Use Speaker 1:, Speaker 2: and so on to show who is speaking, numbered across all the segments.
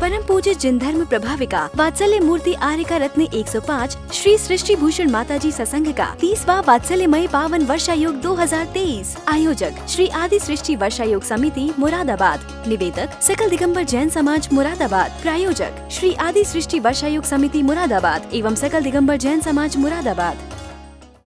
Speaker 1: परम पूज्य जिन धर्म प्रभाविका वात्सल्य मूर्ति आर्यका रत्न 105 श्री सृष्टि भूषण माताजी सत्संग का 30वां वात्सल्यमय पावन वर्षायोग 2023। आयोजक श्री आदि सृष्टि वर्षायोग समिति मुरादाबाद। निवेदक सकल दिगंबर जैन समाज मुरादाबाद। प्रायोजक श्री आदि सृष्टि वर्षायोग समिति मुरादाबाद एवं सकल दिगंबर जैन समाज मुरादाबाद।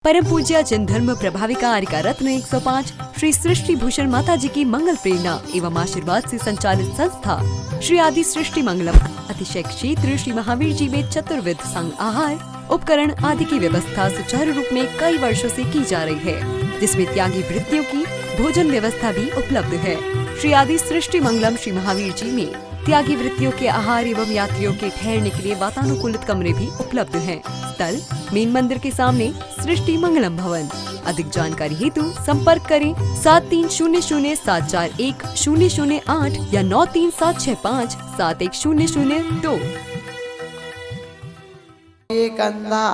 Speaker 1: परम पूज्य जिन धर्म प्रभाविका आर्यका रत्न 105 श्री सृष्टि भूषण माता जी की मंगल प्रेरणा एवं आशीर्वाद से संचालित संस्था श्री आदि सृष्टि मंगलम अतिशय क्षेत्र श्री महावीर जी में चतुर्विध संघ आहार उपकरण आदि की व्यवस्था सुचारू रूप में कई वर्षों से की जा रही है, जिसमें त्यागी वृत्तियों की भोजन व्यवस्था भी उपलब्ध है। श्री आदि सृष्टि मंगलम श्री महावीर जी में त्यागी वृत्तियों के आहार एवं यात्रियों के ठहरने के लिए वातानुकूलित कमरे भी उपलब्ध हैं। स्थल मेन मंदिर के सामने सृष्टि मंगलम भवन। अधिक जानकारी हेतु संपर्क करें 7300741008 या 9376571002।
Speaker 2: एक अंधा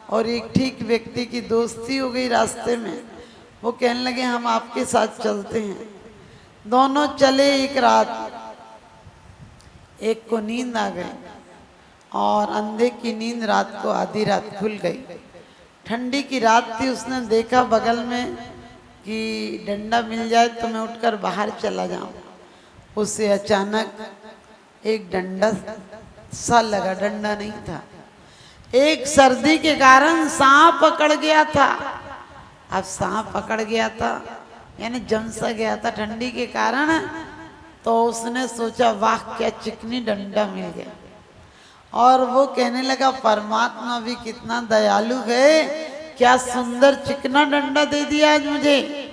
Speaker 2: और एक ठीक व्यक्ति की दोस्ती हो गई रास्ते में। वो कहने लगे हम आपके साथ चलते हैं। दोनों चले एक रात। एक को नींद आ गई और अंधे की नींद रात को आधी रात खुल गई। ठंडी की रात थी। उसने देखा बगल में कि डंडा मिल जाए तो मैं उठकर बाहर चला जाऊं। उससे अचानक एक डंडा सा लगा। डंडा नहीं था। एक सर्दी के कारण सांप पकड़ गया था। अब सांप पकड़ गया था यानी जम सा गया था ठंडी के कारण। तो उसने सोचा वाह क्या चिकनी डंडा मिल गया। और वो कहने लगा परमात्मा भी कितना दयालु है, क्या सुंदर चिकना डंडा दे दिया आज मुझे।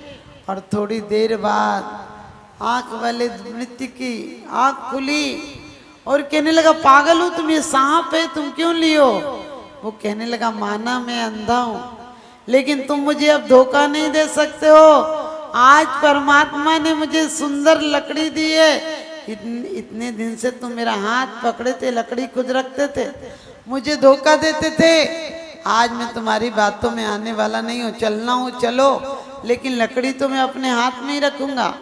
Speaker 2: और थोड़ी देर बाद आंख वाले नृत्य की आंख खुली और कहने लगा पागल हूँ तुम, ये सांप है तुम क्यों लियो। वो कहने लगा माना मैं अंधा हूँ लेकिन तुम मुझे अब धोखा नहीं दे सकते हो। आज परमात्मा ने मुझे सुंदर लकड़ी दी है। इतने दिन से तुम मेरा हाथ पकड़े थे, लकड़ी खुद रखते थे, मुझे धोखा देते थे। आज मैं तुम्हारी बातों में आने वाला नहीं हूँ। चलना हूँ चलो, लेकिन लकड़ी तो मैं अपने हाथ में ही रखूंगा।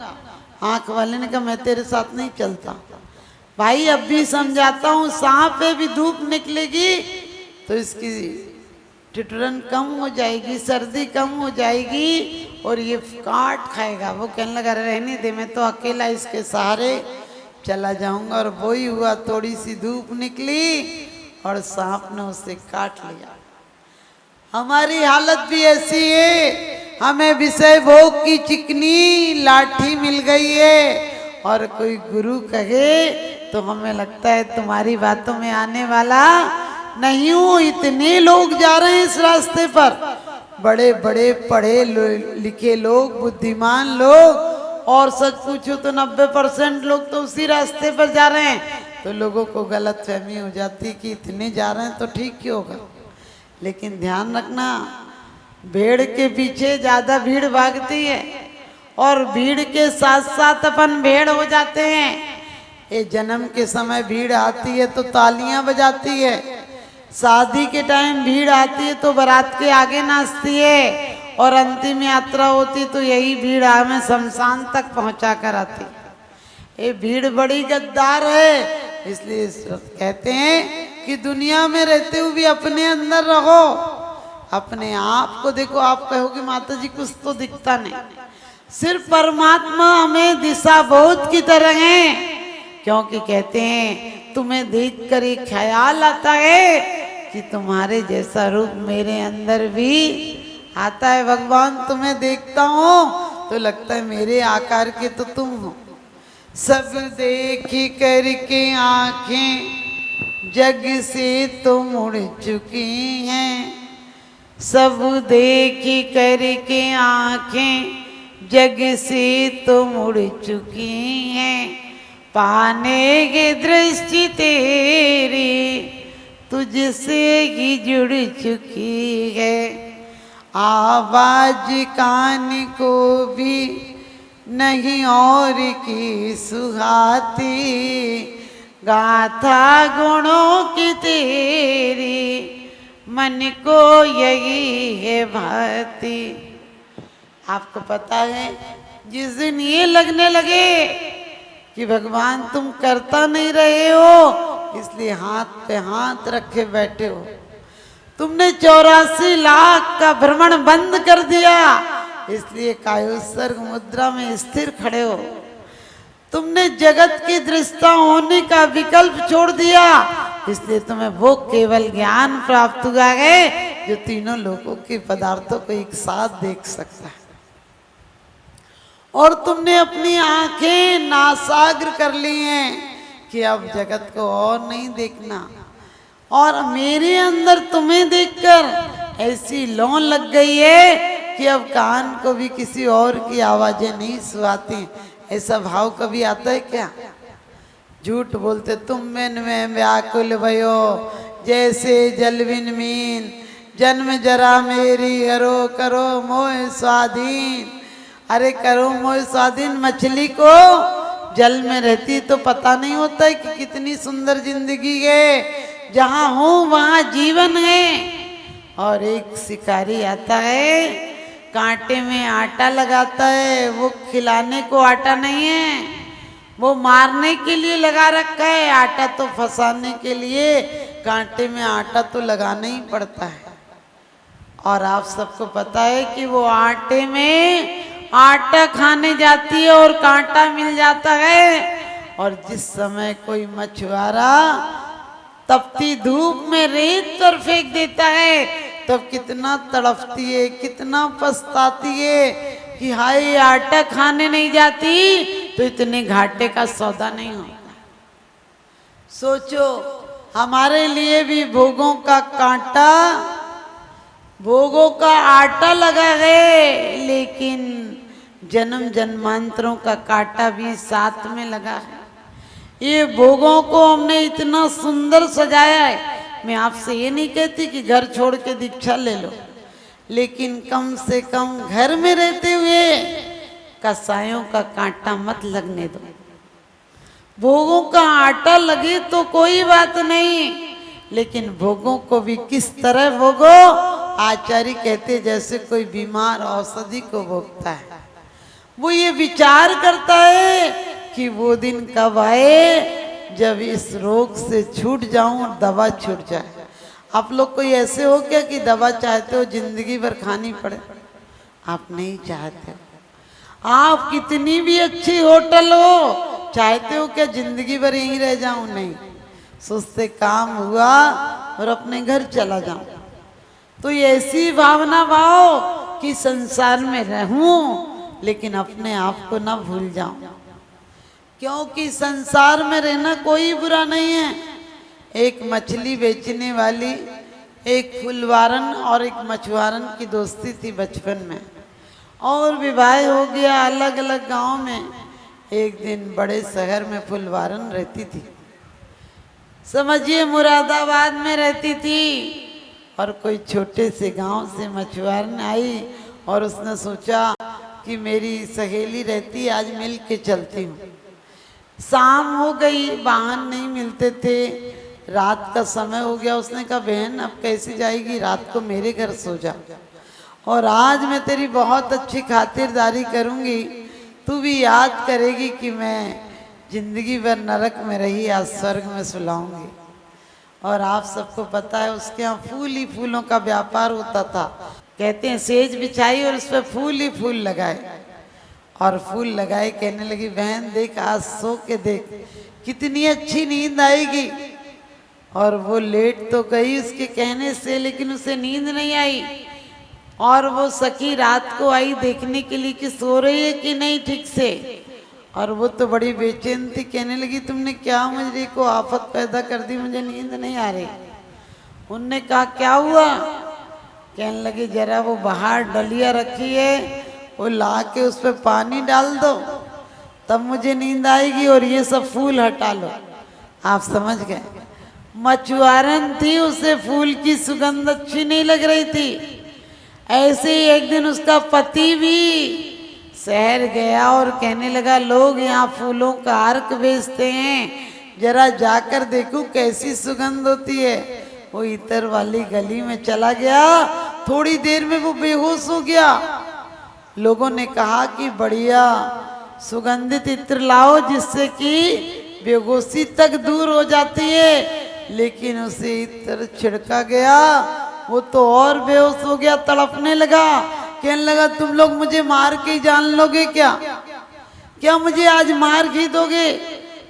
Speaker 2: आंख वाले ने कहा मैं तेरे साथ नहीं चलता। भाई अब भी समझाता हूँ, सांप पे भी धूप निकलेगी तो इसकी ठिठुरन कम हो जाएगी, सर्दी कम हो जाएगी और ये काट खाएगा। वो कहने लगा रहने दे, मैं तो अकेला इसके सहारे चला जाऊंगा। और वो ही हुआ। थोड़ी सी धूप निकली और सांप ने उसे काट लिया। हमारी हालत भी ऐसी है। हमें विषय भोग की चिकनी लाठी मिल गई है और कोई गुरु कहे तो हमें लगता है तुम्हारी बातों में आने वाला नहीं हूँ। इतने लोग जा रहे हैं इस रास्ते पर, बड़े बड़े पढ़े लिखे लोग, बुद्धिमान लोग, और सच पूछो तो 90% लोग तो उसी रास्ते पर जा रहे हैं। तो लोगों को गलत फहमी हो जाती कि इतने जा रहे हैं तो ठीक क्यों होगा। लेकिन ध्यान रखना, भेड़ के पीछे ज्यादा भीड़ भागती है और भीड़ के साथ साथ अपन भेड़ हो जाते हैं। ये जन्म के समय भीड़ आती है तो तालियां बजाती है, शादी के टाइम भीड़ आती है तो बारात के आगे नाचती है, और अंतिम यात्रा होती तो यही भीड़ हमें शमशान तक पहुंचा कर आती। ये भीड़ बड़ी गद्दार है। इसलिए कहते हैं कि दुनिया में रहते हुए भी अपने अंदर रहो, अपने आप को देखो। आप कहोगे माता जी कुछ तो दिखता नहीं। सिर्फ परमात्मा हमें दिशा बहुत की तरह है, क्योंकि कहते हैं तुम्हें देख कर एक ख्याल आता है कि तुम्हारे जैसा रूप मेरे अंदर भी आता है। भगवान तुम्हें देखता हूँ तो लगता है मेरे आकार के तो तुम हो। सब देखी करके आंखें जग से तो मुड़ चुकी हैं। सब देखी करके आंखें जग से तो मुड़ चुकी हैं। पाने की दृष्टि तेरी तुझसे ही जुड़ चुकी है। आवाज कान को भी नहीं और की सुहाती, गाथा गुणों की तेरी मन को यही है भाती। आपको पता है जिस दिन ये लगने लगे कि भगवान तुम करता नहीं रहे हो, इसलिए हाथ पे हाथ रखे बैठे हो। तुमने 84 लाख का भ्रमण बंद कर दिया, इसलिए कायोत्सर्ग मुद्रा में स्थिर खड़े हो। तुमने जगत की दृष्टा होने का विकल्प छोड़ दिया, इसलिए तुम्हें वो केवल ज्ञान प्राप्त हुआ है जो तीनों लोगों के पदार्थों को एक साथ देख सकता है। और तुमने अपनी आंखें नासाग्र कर ली हैं कि अब जगत को और नहीं देखना, और मेरे अंदर तुम्हें देखकर ऐसी लौ लग गई है कि अब कान को भी किसी और की आवाजें नहीं सुहाती। ऐसा भाव कभी आता है क्या? झूठ बोलते तुम में व्याकुल भयो, जैसे जलविन मीन, जन्म जरा मेरी हरो करो मोह स्वाधीन। अरे करो मोह स्वाधीन, मछली को जल में रहती तो पता नहीं होता है कि कितनी सुंदर जिंदगी है, जहाँ हो वहाँ जीवन है। और एक शिकारी आता है, कांटे में आटा लगाता है, वो खिलाने को आटा नहीं है, वो मारने के लिए लगा रखा है। आटा तो फंसाने के लिए, कांटे में आटा तो लगाना ही पड़ता है। और आप सबको पता है कि वो आटे में आटा खाने जाती है और कांटा मिल जाता है। और जिस समय कोई मछुआरा तपती धूप में रेत पर फेंक देता है, तब कितना तड़पती है, कितना पछताती है कि हाय ये आटा खाने नहीं जाती तो इतने घाटे का सौदा नहीं होता। सोचो, हमारे लिए भी भोगों का कांटा, भोगों का आटा लगा है, लेकिन जन्म जन्मांतरों का कांटा भी साथ में लगा है। ये भोगों को हमने इतना सुंदर सजाया है। मैं आपसे ये नहीं कहती कि घर छोड़ के दीक्षा ले लो, लेकिन कम से कम घर में रहते हुए कसायों का कांटा मत लगने दो। भोगों का आटा लगे तो कोई बात नहीं, लेकिन भोगों को भी किस तरह भोगो। आचार्य कहते जैसे कोई बीमार औषधि को भोगता है, वो ये विचार करता है कि वो दिन कब आए जब इस रोग से छूट जाऊं और दवा छूट जाए। आप लोग कोई ऐसे हो क्या कि दवा चाहते हो जिंदगी भर खानी पड़े? आप नहीं चाहते हो। आप कितनी भी अच्छी होटल हो, चाहते हो क्या जिंदगी भर यहीं रह जाऊं? नहीं, सोचते काम हुआ और अपने घर चला जाऊं। तो ये ऐसी भावना भाव कि संसार में रहूं लेकिन अपने आप को ना भूल जाऊं, क्योंकि संसार में रहना कोई बुरा नहीं है। एक मछली बेचने वाली, एक फुलवारन और एक मछुआरन की दोस्ती थी बचपन में, और विवाह हो गया अलग अलग गांव में। एक दिन बड़े शहर में फुलवारन रहती थी, समझिए मुरादाबाद में रहती थी, और कोई छोटे से गांव से मछुआरन आई और उसने सोचा कि मेरी सहेली रहती, आज मिल के चलती हूँ। शाम हो गई, वाहन नहीं मिलते थे, रात का समय हो गया। उसने कहा बहन अब कैसे जाएगी, रात को मेरे घर सो जा, और आज मैं तेरी बहुत अच्छी खातिरदारी करूँगी, तू भी याद करेगी कि मैं जिंदगी भर नरक में रही, आज स्वर्ग में सुलाऊंगी। और आप सबको पता है उसके यहाँ फूल ही फूलों का व्यापार होता था। कहते हैं सेज बिछाई और उस पर फूल ही फूल लगाए, और फूल लगाए, कहने लगी बहन देख आज सो के देख कितनी अच्छी नींद आएगी। और वो लेट तो गई उसके कहने से, लेकिन उसे नींद नहीं आई। और वो सखी रात को आई देखने के लिए कि सो रही है कि नहीं ठीक से, और वो तो बड़ी बेचैन थी। कहने लगी तुमने क्या मुझे को आफत पैदा कर दी, मुझे नींद नहीं आ रही। उनने कहा क्या हुआ? कहने लगी जरा वो बाहर डलिया रखी है, वो ला के उस पर पानी डाल दो, तब मुझे नींद आएगी, और ये सब फूल हटा लो। आप समझ गए, मछुआरन थी, उसे फूल की सुगंध अच्छी नहीं लग रही थी। ऐसे ही एक दिन उसका पति भी शहर गया और कहने लगा लोग यहाँ फूलों का अर्क बेचते हैं, जरा जाकर देखूं कैसी सुगंध होती है। वो इतर वाली गली में चला गया, थोड़ी देर में वो बेहोश हो गया। लोगों ने कहा कि बढ़िया सुगंधित इत्र लाओ जिससे कि बेहोशी तक दूर हो जाती है। लेकिन उसे इत्र छिड़का गया, वो तो और बेहोश हो गया, तड़पने लगा, कहने लगा तुम लोग मुझे मार के जान लोगे क्या? क्या मुझे आज मार के दोगे?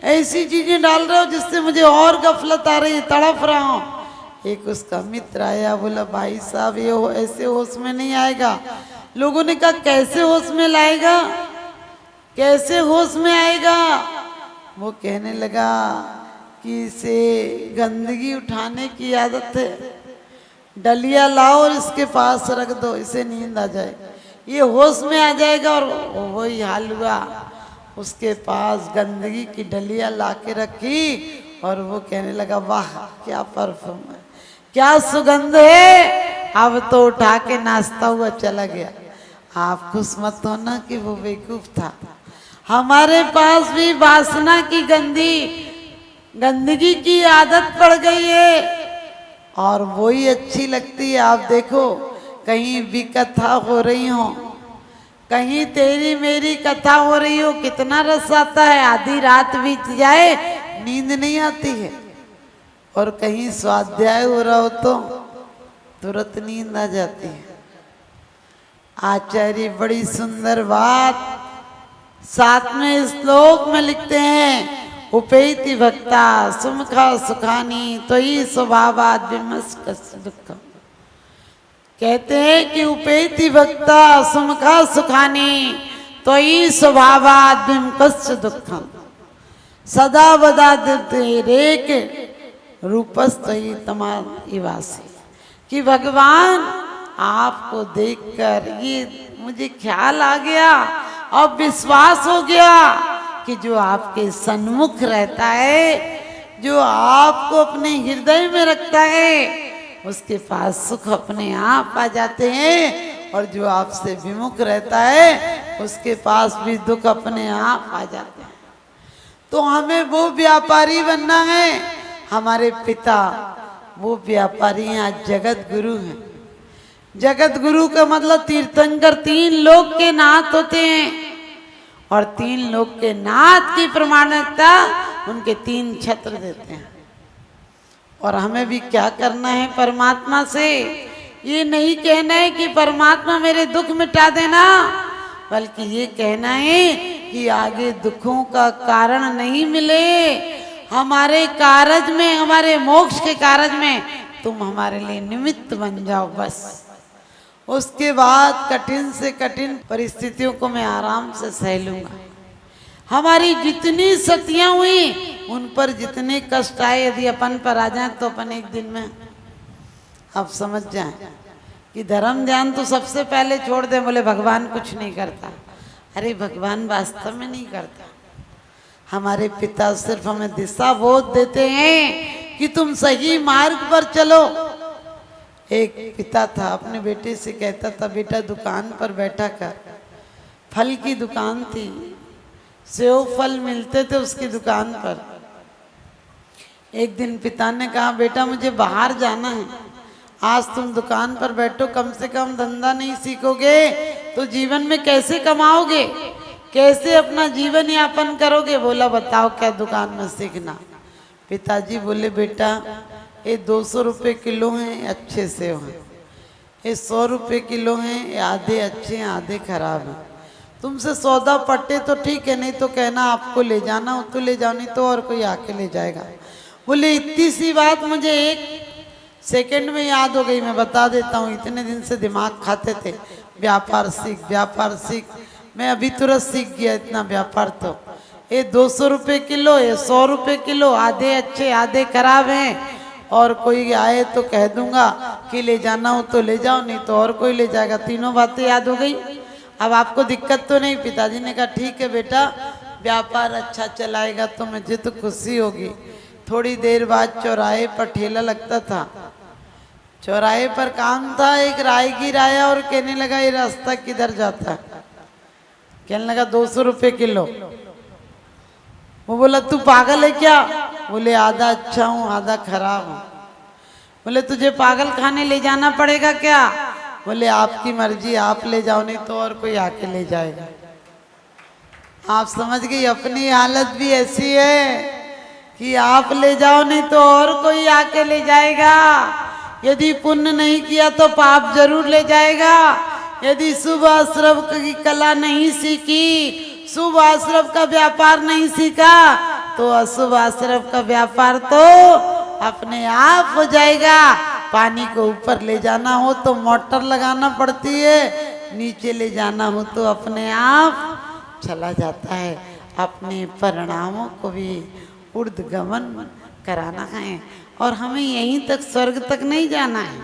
Speaker 2: ऐसी चीजें डाल रहे हो जिससे मुझे और गफलत आ रही है, तड़प रहा हूं। एक उसका मित्र आया, बोला भाई साहब ये ऐसे होश में नहीं आएगा। लोगों ने कहा कैसे होश में लाएगा, कैसे होश में आएगा? वो कहने लगा कि इसे गंदगी उठाने की आदत है, डलिया लाओ और इसके पास रख दो, इसे नींद आ जाए, ये होश में आ जाएगा। और वही हाल हुआ, उसके पास गंदगी की डलिया ला के रखी और वो कहने लगा वाह क्या परफ्यूम है, क्या सुगंध है। अब तो उठा के नाचता हुआ चला गया। आप खुश मत होना कि वो बेवकूफ था। हमारे पास भी वासना की गंदगी की आदत पड़ गई है और वही अच्छी लगती है। आप देखो कहीं भी कथा हो रही हो, कहीं तेरी मेरी कथा हो रही हो, कितना रस आता है, आधी रात बीत जाए नींद नहीं आती है। और कहीं स्वाध्याय हो रहा हो तो तुरंत नींद आ जाती है। आचार्य बड़ी सुंदर बात 7वें श्लोक में लिखते हैं, उपेति भक्ता सुमुखा सुखानी तो ही स्वभावाद विमस्क दुखम। कहते हैं कि उपेति भक्ता सुमुखा सुखानी तो ही स्वभावाद विमस्क दुखम सदा बदा रेक रूपस्त ही तमाम इवासी। कि भगवान आपको देखकर ये मुझे ख्याल आ गया, अब विश्वास हो गया कि जो आपके सन्मुख रहता है, जो आपको अपने हृदय में रखता है, उसके पास सुख अपने आप आ जाते हैं। और जो आपसे विमुख रहता है उसके पास भी दुख अपने आप आ जाते हैं। तो हमें वो व्यापारी बनना है। हमारे पिता वो व्यापारी हैं, जगत गुरु हैं। जगत गुरु का मतलब तीर्थंकर 3 लोक के नाथ होते हैं और 3 लोक के नाथ की प्रमाणिकता उनके 3 छत्र देते हैं। और हमें भी क्या करना है परमात्मा से, ये नहीं कहना है कि परमात्मा मेरे दुख मिटा देना, बल्कि ये कहना है कि आगे दुखों का कारण नहीं मिले, हमारे कारज में, हमारे मोक्ष के कारज में तुम हमारे लिए निमित्त बन जाओ बस। उसके बाद कठिन से कठिन परिस्थितियों को मैं आराम से सह लूंगा। हमारी जितनी सतियां हुई उन पर जितने कष्ट आए, यदि अपन पर आ जाए तो अपन एक दिन में आप समझ जाएं कि धर्म ध्यान तो सबसे पहले छोड़ दें। बोले भगवान कुछ नहीं करता, अरे भगवान वास्तव में नहीं करता। हमारे पिता सिर्फ हमें दिशा बोध देते हैं कि तुम सही मार्ग पर चलो। एक पिता था, अपने बेटे से कहता था बेटा दुकान पर बैठा कर, फल की दुकान थी, सेव फल मिलते थे उसकी दुकान पर। एक दिन पिता ने कहा बेटा मुझे बाहर जाना है, आज तुम दुकान पर बैठो, कम से कम धंधा नहीं सीखोगे तो जीवन में कैसे कमाओगे, कैसे अपना जीवन यापन करोगे। बोला बताओ क्या दुकान में सीखना। पिताजी बोले बेटा ये 200 रुपये किलो हैं, अच्छे सेव हैं, ये 100 रुपये किलो हैं, ये आधे अच्छे हैं आधे खराब हैं। तुमसे सौदा पट्टे तो ठीक है, नहीं तो कहना आपको ले जाना हो तो ले जाओ, नहीं तो और कोई आके ले जाएगा। बोले इतनी सी बात मुझे 1 सेकंड में याद हो गई, मैं बता देता हूँ। इतने दिन से दिमाग खाते थे व्यापार सीख व्यापार सीख, मैं अभी तुरंत सीख गया इतना व्यापार। तो ये 200 रुपये किलो, ये 100 रुपये किलो, आधे अच्छे आधे खराब हैं, और कोई आए तो कह दूंगा कि ले जाना हो तो ले जाओ, नहीं तो और कोई ले जाएगा। तीनों बातें याद हो गई। अब आपको दिक्कत तो नहीं। पिताजी ने कहा ठीक है बेटा, व्यापार अच्छा चलाएगा तो मुझे तो खुशी होगी। थोड़ी देर बाद चौराहे पर ठेला लगता था, चौराहे पर काम था, एक राहगीर आया और कहने लगा ये रास्ता किधर जाता है। कहने लगा 200 रुपये किलो। वो बोला तू पागल है क्या। बोले आधा अच्छा हूँ आधा खराब हूँ। बोले तुझे पागल खाने ले जाना पड़ेगा क्या। बोले आपकी मर्जी, आप ले जाओ, नहीं तो और कोई आके ले जाएगा। आप समझ गई, अपनी हालत भी ऐसी है कि आप ले जाओ नहीं तो और कोई आके ले जाएगा। यदि पुण्य नहीं किया तो पाप जरूर ले जाएगा। यदि शुभ आश्रव की कला नहीं सीखी, शुभ आश्रव का व्यापार नहीं सीखा, तो अशुभ आश्रव का व्यापार तो अपने आप हो जाएगा। पानी को ऊपर ले जाना हो तो मोटर लगाना पड़ती है, नीचे ले जाना हो तो अपने आप चला जाता है। अपने परिणामों को भी ऊर्ध्वगमन कराना है और हमें यहीं तक, स्वर्ग तक नहीं जाना है।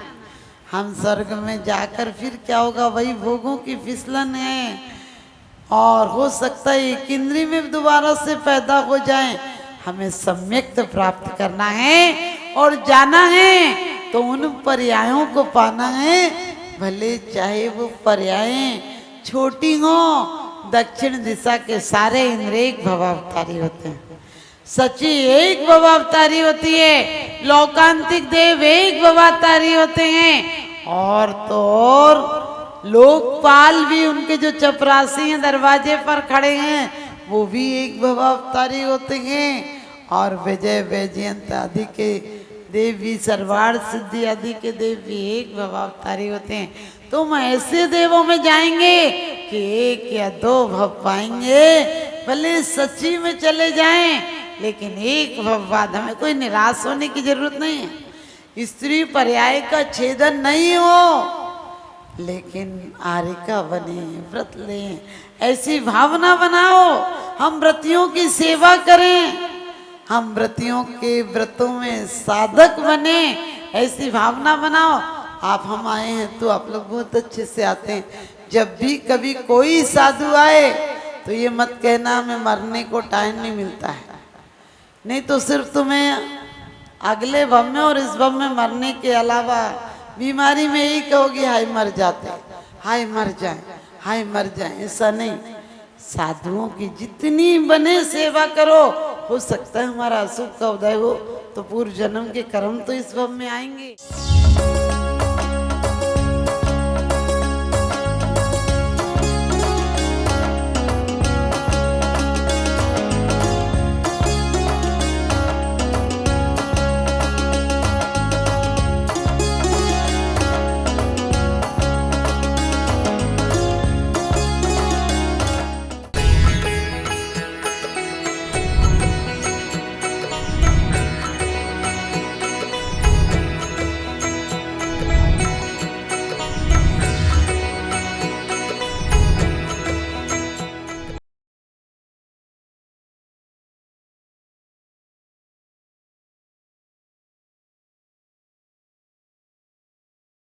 Speaker 2: हम स्वर्ग में जाकर फिर क्या होगा, वही भोगों की फिसलन है और हो सकता है एक इंद्री में दोबारा से पैदा हो जाए। हमें सम्यक्त प्राप्त करना है और जाना है तो उन पर्यायों को पाना है, भले चाहे वो पर्याय छोटी हो। दक्षिण दिशा के सारे इंद्र एक भवावतारी होते हैं, सची एक भवावतारी होती है, लोकांतिक देव एक भवावतारी होते हैं और तो और लोकपाल भी, उनके जो चपरासी हैं दरवाजे पर खड़े हैं वो भी एक भवावतारी होते हैं। और विजय वैजयंत आदि के देव भी, सर्वार्थ सिद्धि आदि के देव भी एक भवावतारी होते हैं। तुम ऐसे देवों में जाएंगे कि एक या दो भव पाएंगे, भले सच्ची में चले जाएं लेकिन एक भव बाद। हमें कोई निराश होने की जरूरत नहीं है। स्त्री पर्याय का छेदन नहीं हो, लेकिन आरिका बने, व्रत लें, ऐसी भावना बनाओ। हम व्रतियों की सेवा करें, हम व्रतियों के व्रतों में साधक बने, ऐसी भावना बनाओ। आप हम आए हैं तो आप लोग बहुत अच्छे से आते हैं। जब भी कभी कोई साधु आए तो ये मत कहना हमें मरने को टाइम नहीं मिलता है, नहीं तो सिर्फ तुम्हें अगले भव में और इस भव में मरने के अलावा बीमारी में यही कहोगी हाय मर जाते, हाय मर जाए, हाय मर जाए। ऐसा नहीं, साधुओं की जितनी बने सेवा करो। हो सकता है हमारा अशुभ का उदय हो तो पूर्व जन्म के कर्म तो इस भव में आएंगे।